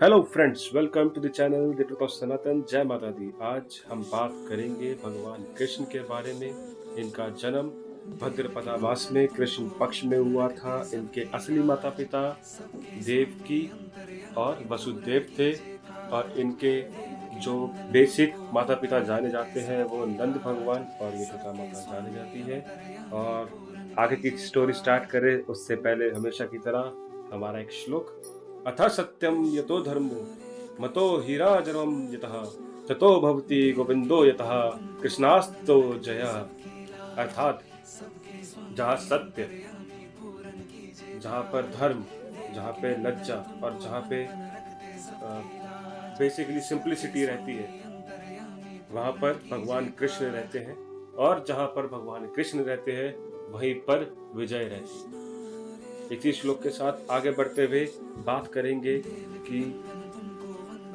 Hello friends, welcome to the channel the truth of Sanatan. जय माता दी। आज हम बात करेंगे भगवान कृष्ण के बारे में। इनका जन्म भद्रपदा मास में कृष्ण पक्ष में हुआ था। इनके असली माता पिता देवकी और वसुदेव थे और इनके जो बेसिक माता पिता जाने जाते हैं वो नंद भगवान और यशोदा माता जानी जाती है। और आगे की स्टोरी स्टार्ट करें उससे पहले हमेशा की तरह हमारा एक श्लोक। अथ सत्यम यतो धर्मो मतो हीरा जन्म यतः ततो भवति गोविंदो यतः कृष्णास्तो जयः। अर्थात जहाँ सत्य, जहाँ पर धर्म, जहाँ पे लज्जा और जहाँ पे बेसिकली सिंप्लिसिटी रहती है वहाँ पर भगवान कृष्ण रहते हैं। और जहाँ पर भगवान कृष्ण रहते हैं वहीं पर विजय रहती है। इसी श्लोक के साथ आगे बढ़ते हुए बात करेंगे कि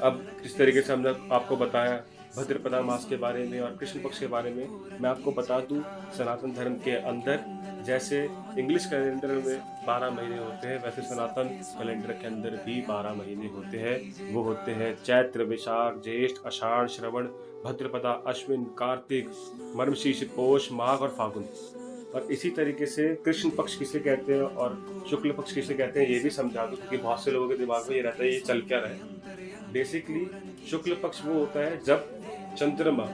अब किस तरीके से हमने आपको बताया भद्रपदा मास के बारे में और कृष्ण पक्ष के बारे में। मैं आपको बता दूं, सनातन धर्म के अंदर जैसे इंग्लिश कैलेंडर में 12 महीने होते हैं, वैसे सनातन कैलेंडर के अंदर भी 12 महीने होते हैं। वो होते हैं चैत्र, वैशाख, ज्येष्ठ, आषाढ़, श्रवण, भद्रपदा, अश्विन, कार्तिक, मर्मशीर्ष, पोष, माघ और फागुन। और इसी तरीके से कृष्ण पक्ष किसे कहते हैं और शुक्ल पक्ष किसे कहते हैं ये भी समझा दो, क्योंकि बहुत से लोगों के दिमाग में ये रहता है ये चल क्या रहे। बेसिकली शुक्ल पक्ष वो होता है जब चंद्रमा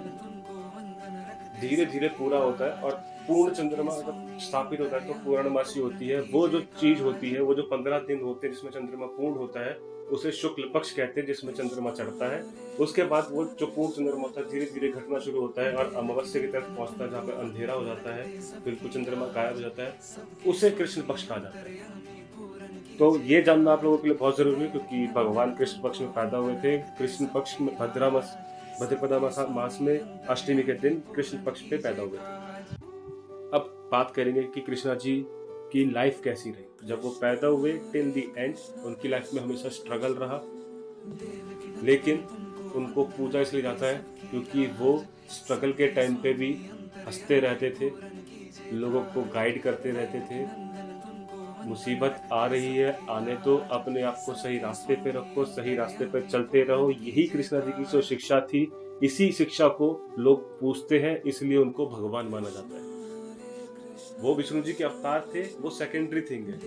धीरे धीरे पूरा होता है और पूर्ण चंद्रमा जब स्थापित होता है तो पूर्णमासी होती है। वो जो चीज होती है, वो जो 15 दिन होते हैं जिसमें चंद्रमा पूर्ण होता है उसे शुक्ल पक्ष कहते हैं, जिसमें चंद्रमा चढ़ता है। उसके बाद वो जो पूर्ण चंद्रमा होता है धीरे धीरे घटना शुरू होता है और अमावस्या की तरफ पहुंचता है, जहाँ पे अंधेरा हो जाता है, बिल्कुल चंद्रमा गायब हो जाता है, उसे कृष्ण पक्ष कहा जाता है। तो ये जानना आप लोगों के लिए बहुत जरूरी है, क्योंकि भगवान कृष्ण पक्ष में पैदा हुए थे। कृष्ण पक्ष में भद्रपदा मास में अष्टमी के दिन कृष्ण पक्ष पे पैदा हुए थे। अब बात करेंगे कि कृष्णा जी की लाइफ कैसी रही। जब वो पैदा हुए टिल द एंड उनकी लाइफ में हमेशा स्ट्रगल रहा, लेकिन उनको पूजा इसलिए जाता है क्योंकि वो स्ट्रगल के टाइम पे भी हंसते रहते थे, लोगों को गाइड करते रहते थे। मुसीबत आ रही है, आने तो, अपने आप को सही रास्ते पे रखो, सही रास्ते पे चलते रहो। यही कृष्णा जी की जो शिक्षा थी, इसी शिक्षा को लोग पूछते हैं, इसलिए उनको भगवान माना जाता है। वो विष्णु जी के अवतार थे, वो सेकेंडरी थिंग है।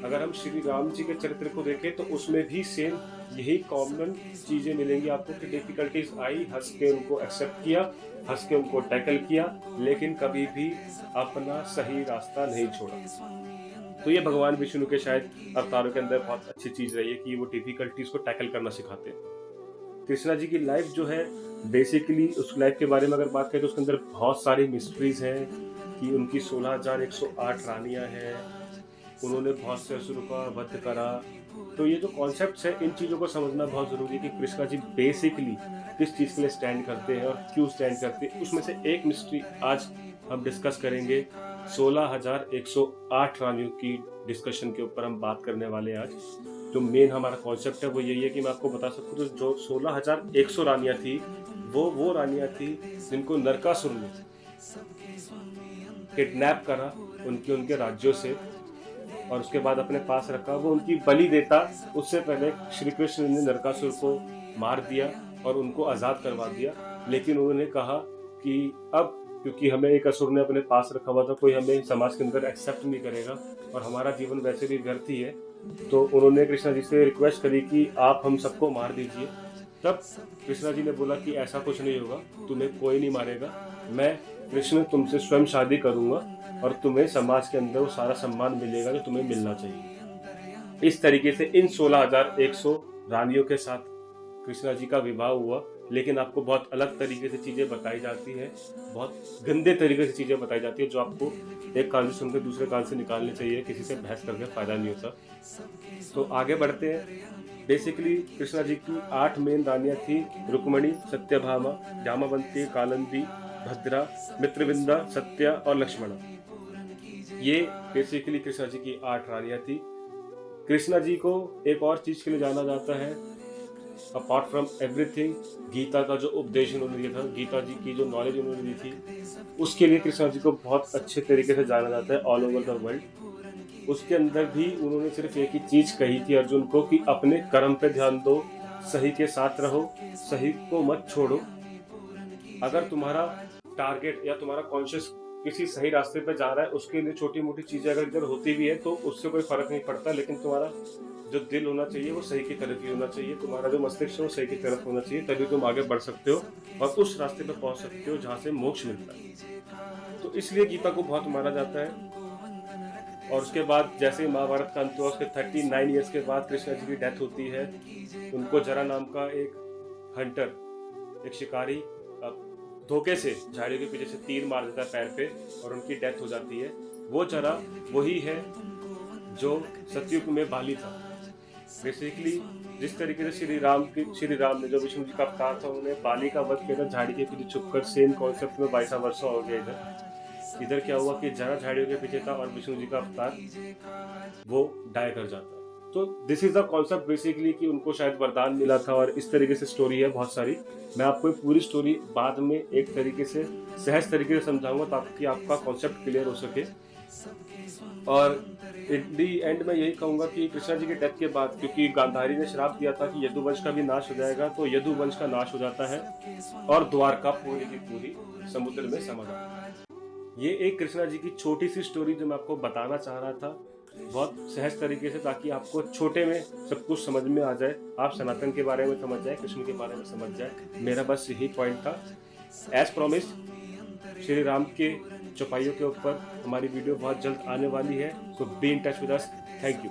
अगर हम श्री राम जी के चरित्र को देखें तो उसमें भी सेम यही कॉमन चीजें मिलेंगी आपको कि डिफिकल्टीज आई, हंस के उनको एक्सेप्ट किया, हंस के उनको टैकल किया, लेकिन कभी भी अपना सही रास्ता नहीं छोड़ा। तो ये भगवान विष्णु के शायद अवतारों के अंदर बहुत अच्छी चीज रही है कि वो डिफिकल्टीज को टैकल करना सिखाते हैं। कृष्णा जी की लाइफ जो है, बेसिकली उस लाइफ के बारे में अगर बात करें तो उसके अंदर बहुत सारी मिस्ट्रीज हैं कि उनकी 16,108 रानियां हैं, उन्होंने बहुत से असुरों का वध करा। तो ये जो कॉन्सेप्ट्स है, इन चीजों को समझना बहुत जरूरी है कि कृष्णा जी बेसिकली किस चीज के लिए स्टैंड करते हैं और क्यों स्टैंड करते हैं। उसमें से एक मिस्ट्री आज हम डिस्कस करेंगे। 16,108 रानियों की डिस्कशन के ऊपर हम बात करने वाले हैं आज। जो मेन हमारा कॉन्सेप्ट है वो यही है कि मैं आपको बता सकूं तो जो 16,100 रानियां थी वो रानियां थी जिनको नरकासुर ने किडनैप करा उनके राज्यों से और उसके बाद अपने पास रखा। वो उनकी बलि देता उससे पहले श्री कृष्ण ने नरकासुर को मार दिया और उनको आजाद करवा दिया। लेकिन उन्होंने कहा कि अब क्योंकि हमें एक असुर ने अपने पास रखा हुआ था, कोई हमें समाज के अंदर एक्सेप्ट नहीं करेगा और हमारा जीवन वैसे भी व्यर्थ ही है, तो उन्होंने कृष्णा जी से रिक्वेस्ट करी कि आप हम सबको मार दीजिए। तब कृष्णा जी ने बोला कि ऐसा कुछ नहीं होगा, तुम्हें कोई नहीं मारेगा, मैं कृष्ण तुमसे स्वयं शादी करूंगा और तुम्हें समाज के अंदर वो सारा सम्मान मिलेगा जो तुम्हें मिलना चाहिए। इस तरीके से इन 16,100 रानियों के साथ कृष्णा जी का विवाह हुआ। लेकिन आपको बहुत अलग तरीके से चीजें बताई जाती है, बहुत गंदे तरीके से चीजें बताई जाती है, जो आपको एक कान से सुनकर दूसरे कान से निकालने चाहिए। किसी से बहस करके फायदा नहीं होता। तो आगे बढ़ते हैं। बेसिकली कृष्णा जी की 8 मेन रानियां थी। रुक्मणी, सत्यभामा, जामवंती, कालिंदी, भद्रा, मित्रविंदा, सत्या और लक्ष्मणा। ये बेसिकली कृष्णा जी की 8 रानियां थी। कृष्णा जी को एक और चीज के लिए जाना जाता है, अपार्ट फ्रॉम एवरीथिंग, गीता का जो उपदेश उन्होंने दिया था, गीता जी की जो नॉलेज उन्होंने दी थी, उसके लिए कृष्णा जी को बहुत अच्छे तरीके से जाना जाता है ऑल ओवर द वर्ल्ड। उसके अंदर भी उन्होंने सिर्फ एक ही चीज कही थी अर्जुन को कि अपने कर्म पे ध्यान दो, सही के साथ रहो, सही को मत छोड़ो। अगर तुम्हारा टारगेट या तुम्हारा कॉन्शियस किसी सही रास्ते पे जा रहा है, उसके लिए छोटी मोटी चीजें अगर इधर होती भी है तो उससे कोई फर्क नहीं पड़ता, लेकिन तुम्हारा जो दिल होना चाहिए वो सही की तरफ ही होना चाहिए, तुम्हारा जो मस्तिष्क है वो सही की तरफ होना चाहिए, तभी तुम आगे बढ़ सकते हो और उस रास्ते पे पहुंच सकते हो जहां से मोक्ष मिलता है। तो इसलिए गीता को बहुत माना जाता है। और उसके बाद जैसे ही महाभारत का अंत हुआ, उसके 39 ईयर्स के बाद कृष्णा जी की डेथ होती है। उनको जरा नाम का एक हंटर, एक शिकारी धोखे से झाड़ियों के पीछे से तीर मार देता है पैर पे और उनकी डेथ हो जाती है। वो जरा वही है जो सतयुग में बाली था। बेसिकली जिस तरीके से श्री राम ने जो विष्णु जी का अवतार था, उन्होंने बाली का वध किया था झाड़ी के पीछे छुपकर। सेम कॉन्सेप्ट में 22 वर्षों हो गया। इधर क्या हुआ कि जरा झाड़ियों के पीछे था और विष्णु जी का अवतार वो डाई कर जाता है। तो this is the concept basically कि उनको शायद वरदान मिला था और इस तरीके से स्टोरी है बहुत सारी। मैं आपको पूरी स्टोरी बाद में एक तरीके से सहज तरीके से समझाऊंगा ताकि आपका कॉन्सेप्ट क्लियर हो सके। और इन दी एंड में यही कहूंगा कि कृष्णा जी के डेथ के बाद, क्योंकि गांधारी ने श्राप दिया था कि यदुवंश का भी नाश हो जाएगा, तो यदुवंश का नाश हो जाता है और द्वारका पूरी की पूरी समुद्र में समा जाती है। ये एक कृष्णा जी की छोटी सी स्टोरी जो मैं आपको बताना चाह रहा था बहुत सहज तरीके से, ताकि आपको छोटे में सब कुछ समझ में आ जाए, आप सनातन के बारे में समझ जाए, कृष्ण के बारे में समझ जाए। मेरा बस यही पॉइंट था। एज प्रॉमिस्ड श्री राम के चौपाइयों के ऊपर हमारी वीडियो बहुत जल्द आने वाली है, so be in touch with us. Thank you.